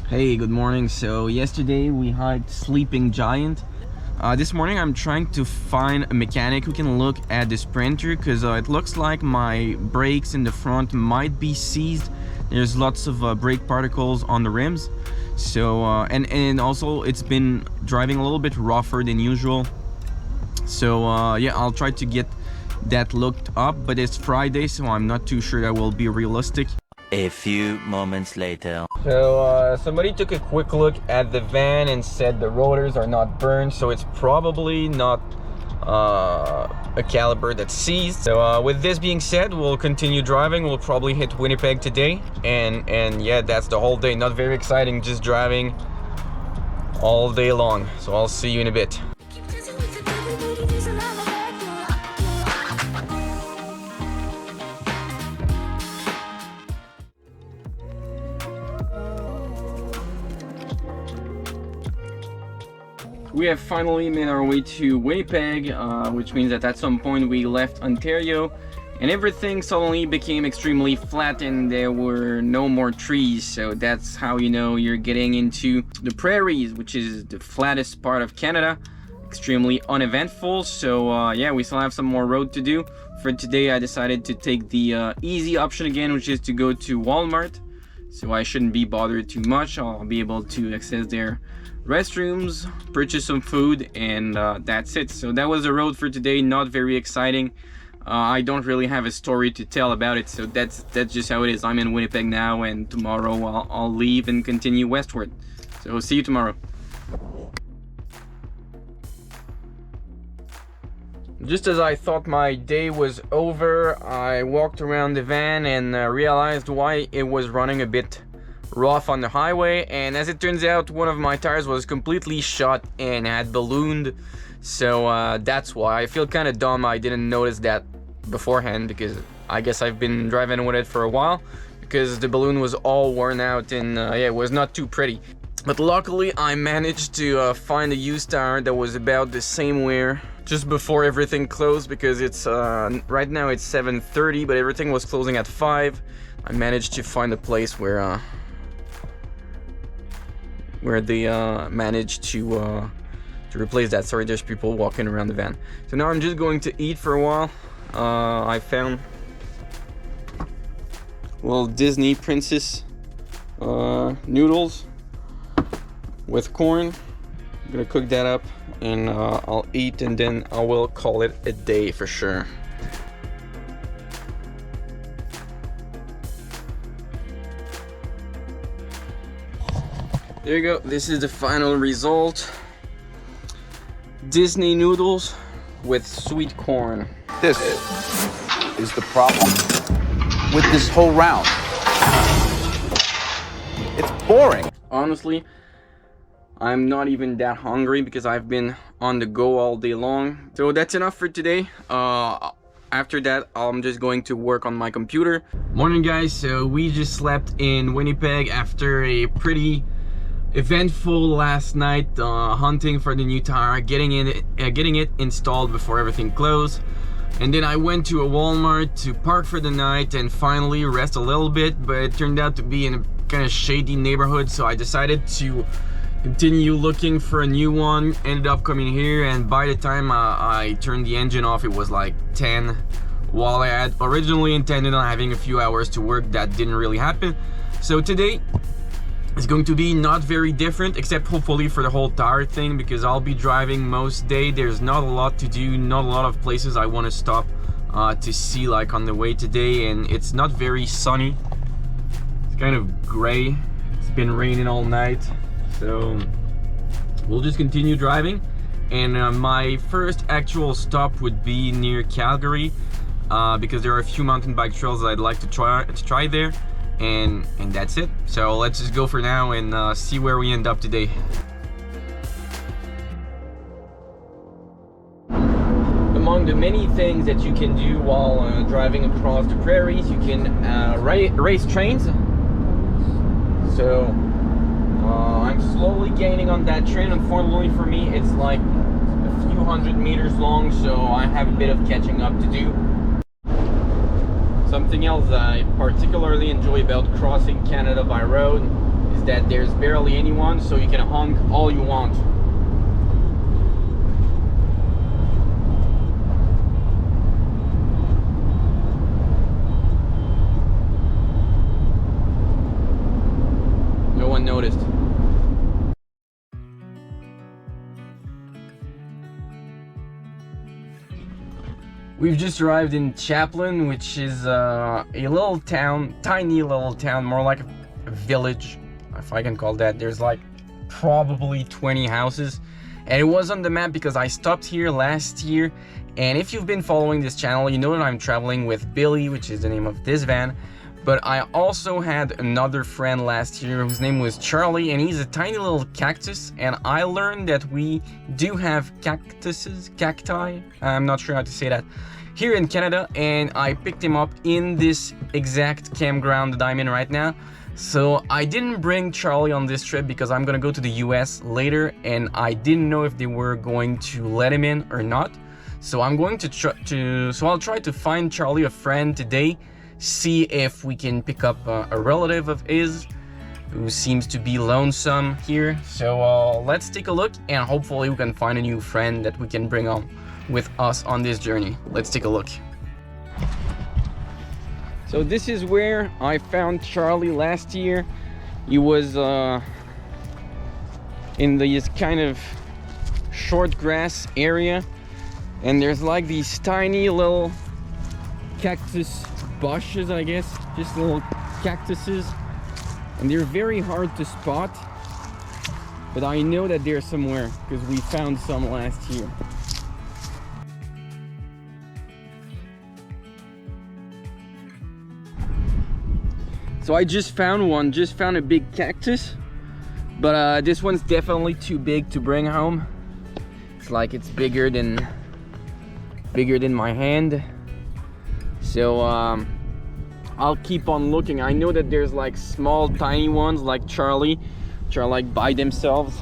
Hey, good morning. So yesterday we hiked Sleeping Giant. This morning I'm trying to find a mechanic who can look at the Sprinter because it looks like my brakes in the front might be seized. There's lots of brake particles on the rims. So and also it's been driving a little bit rougher than usual. So yeah, I'll try to get that looked up, but it's Friday, so I'm not too sure that will be realistic. A few moments later. So somebody took a quick look at the van and said the rotors are not burned, so it's probably not a caliber that's seized. So with this being said, we'll continue driving. We'll probably hit Winnipeg today, and yeah, that's the whole day. Not very exciting, just driving all day long. So I'll see you in a bit. We have finally made our way to Winnipeg, which means that at some point we left Ontario and everything suddenly became extremely flat and there were no more trees. So that's how you know you're getting into the prairies, which is the flattest part of Canada. Extremely uneventful. So yeah, we still have some more road to do. For today I decided to take the easy option again, which is to go to Walmart. So I shouldn't be bothered too much. I'll be able to access their restrooms, purchase some food, and that's it. So that was the road for today. Not very exciting. I don't really have a story to tell about it, so that's just how it is. I'm in Winnipeg now, and tomorrow I'll leave and continue westward. So see you tomorrow. Just as I thought my day was over, I walked around the van and realized why it was running a bit rough on the highway, and as it turns out, one of my tires was completely shot and had ballooned. So that's why. I feel kind of dumb I didn't notice that beforehand, because I guess I've been driving with it for a while, because the balloon was all worn out and yeah, it was not too pretty. But luckily I managed to find a used tire that was about the same wear just before everything closed, because it's right now it's 7:30, but everything was closing at 5. I managed to find a place where they managed to replace that. Sorry, there's people walking around the van. So now I'm just going to eat for a while. I found Disney princess noodles with corn. I'm gonna cook that up and I'll eat, and then I will call it a day for sure. There you go, this is the final result. Disney noodles with sweet corn. This is the problem with this whole round. It's boring. Honestly, I'm not even that hungry because I've been on the go all day long. So that's enough for today. After that, I'm just going to work on my computer. Morning guys, so we just slept in Winnipeg after a pretty eventful last night, hunting for the new tire, getting it installed before everything closed, and then I went to a Walmart to park for the night and finally rest a little bit. But it turned out to be in a kind of shady neighborhood, so I decided to continue looking for a new one. Ended up coming here, and by the time I turned the engine off, it was like 10. While I had originally intended on having a few hours to work, that didn't really happen. So today it's going to be not very different, except hopefully for the whole tire thing, because I'll be driving most day. There's not a lot to do, not a lot of places I want to stop to see like on the way today, and it's not very sunny. It's kind of gray. It's been raining all night, so we'll just continue driving. And my first actual stop would be near Calgary, because there are a few mountain bike trails that I'd like to try there. And that's it. So let's just go for now and see where we end up today. Among the many things that you can do while driving across the prairies, you can race trains. So I'm slowly gaining on that train. Unfortunately for me, it's like a few hundred meters long, so I have a bit of catching up to do. Something else I particularly enjoy about crossing Canada by road is that there's barely anyone, so you can honk all you want. No one noticed. We've just arrived in Chaplin, which is a little town, tiny little town, more like a village, if I can call that. There's like probably 20 houses, and it was on the map because I stopped here last year. And if you've been following this channel, you know that I'm traveling with Billy, which is the name of this van. But I also had another friend last year whose name was Charlie, and he's a tiny little cactus. And I learned that we do have cacti, I'm not sure how to say that, here in Canada. And I picked him up in this exact campground that I'm in right now. So I didn't bring Charlie on this trip because I'm gonna go to the US later, and I didn't know if they were going to let him in or not. So I'm going so I'll try to find Charlie a friend today, see if we can pick up a relative of his who seems to be lonesome here. So let's take a look, and hopefully we can find a new friend that we can bring on with us on this journey. Let's take a look. So this is where I found Charlie last year. He was in this kind of short grass area, and there's like these tiny little cactus bushes, I guess, just little cactuses, and they're very hard to spot, but I know that they're somewhere because we found some last year. So I just found a big cactus, but this one's definitely too big to bring home. It's like it's bigger than my hand. So I'll keep on looking. I know that there's like small tiny ones like Charlie, which are like by themselves.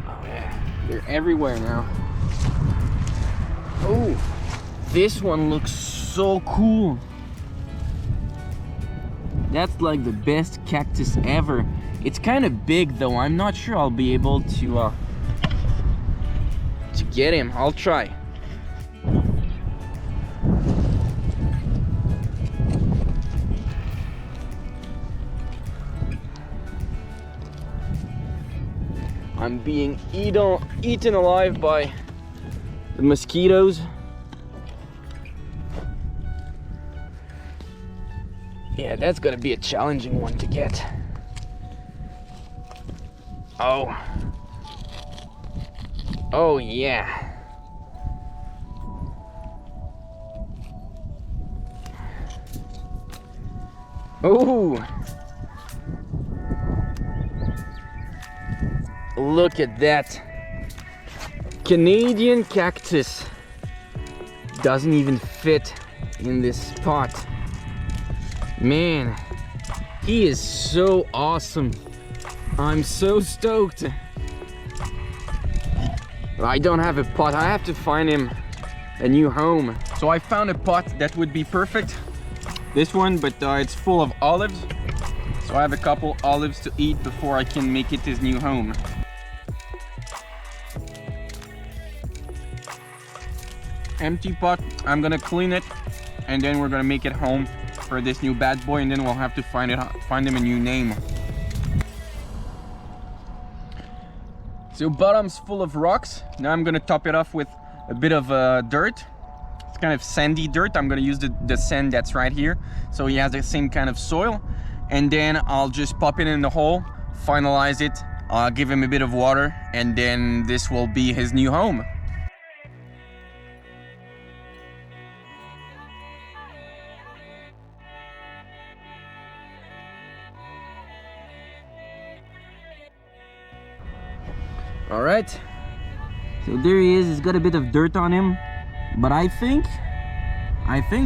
Oh yeah, they're everywhere now. Oh, this one looks so cool. That's like the best cactus ever. It's kind of big though. I'm not sure I'll be able to get him. I'll try. I'm being eaten alive by the mosquitoes. Yeah, that's gonna be a challenging one to get. Oh yeah. Oh, look at that. Canadian cactus doesn't even fit in this spot. Man, he is so awesome. I'm so stoked. I don't have a pot. I have to find him a new home. So I found a pot that would be perfect. This one, but it's full of olives. So I have a couple olives to eat before I can make it his new home. Empty pot. I'm gonna clean it, and then we're gonna make it home for this new bad boy, and then we'll have to find him a new name. So bottom's full of rocks. Now I'm gonna top it off with a bit of dirt. It's kind of sandy dirt. I'm gonna use the sand that's right here, so he has the same kind of soil. And then I'll just pop it in the hole, finalize it, give him a bit of water, and then this will be his new home. All right, so there he is. He's got a bit of dirt on him, but I think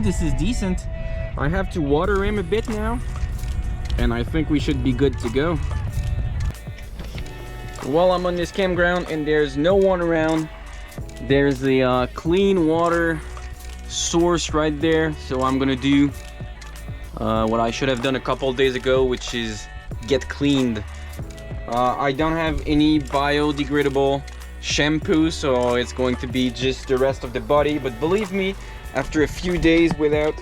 this is decent. I have to water him a bit now, and I think we should be good to go. While I'm on this campground and there's no one around, there's a clean water source right there, so I'm gonna do what I should have done a couple days ago, which is get cleaned. I don't have any biodegradable shampoo, so it's going to be just the rest of the body. But believe me, after a few days without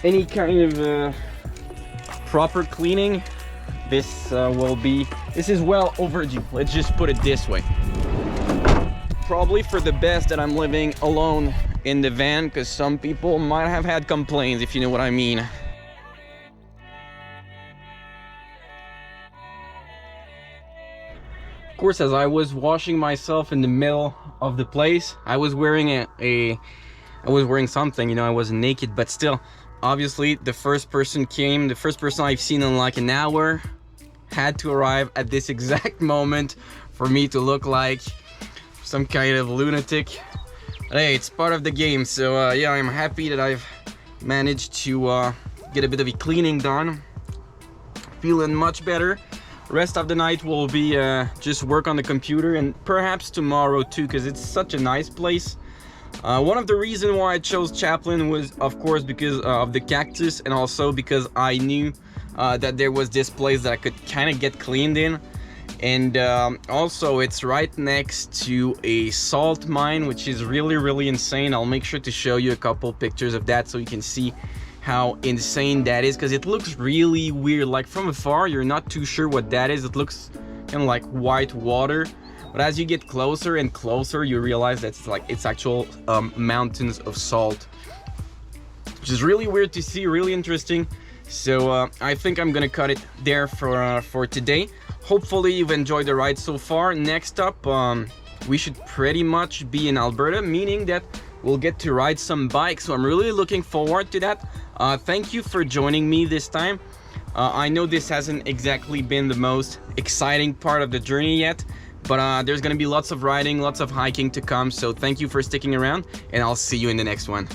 any kind of proper cleaning, this is well overdue. Let's just put it this way. Probably for the best that I'm living alone in the van, because some people might have had complaints, if you know what I mean. Of course, as I was washing myself in the middle of the place, I was wearing I was wearing something, you know, I wasn't naked, but still, obviously the first person I've seen in like an hour had to arrive at this exact moment for me to look like some kind of lunatic. But hey, it's part of the game. So yeah, I'm happy that I've managed to get a bit of a cleaning done. Feeling much better. Rest of the night will be just work on the computer, and perhaps tomorrow too, because it's such a nice place. One of the reasons why I chose Chaplin was, of course, because of the cactus, and also because I knew that there was this place that I could kind of get cleaned in. And also it's right next to a salt mine, which is really insane. I'll make sure to show you a couple pictures of that so you can see how insane that is, because it looks really weird. Like from afar, you're not too sure what that is. It looks kind of like white water, but as you get closer and closer, you realize that it's actual mountains of salt, which is really weird to see, really interesting. So I think I'm gonna cut it there for today. Hopefully you've enjoyed the ride so far. Next up, we should pretty much be in Alberta, meaning that we'll get to ride some bikes. So I'm really looking forward to that. Thank you for joining me this time. I know this hasn't exactly been the most exciting part of the journey yet, but there's gonna be lots of riding, lots of hiking to come. So thank you for sticking around, and I'll see you in the next one.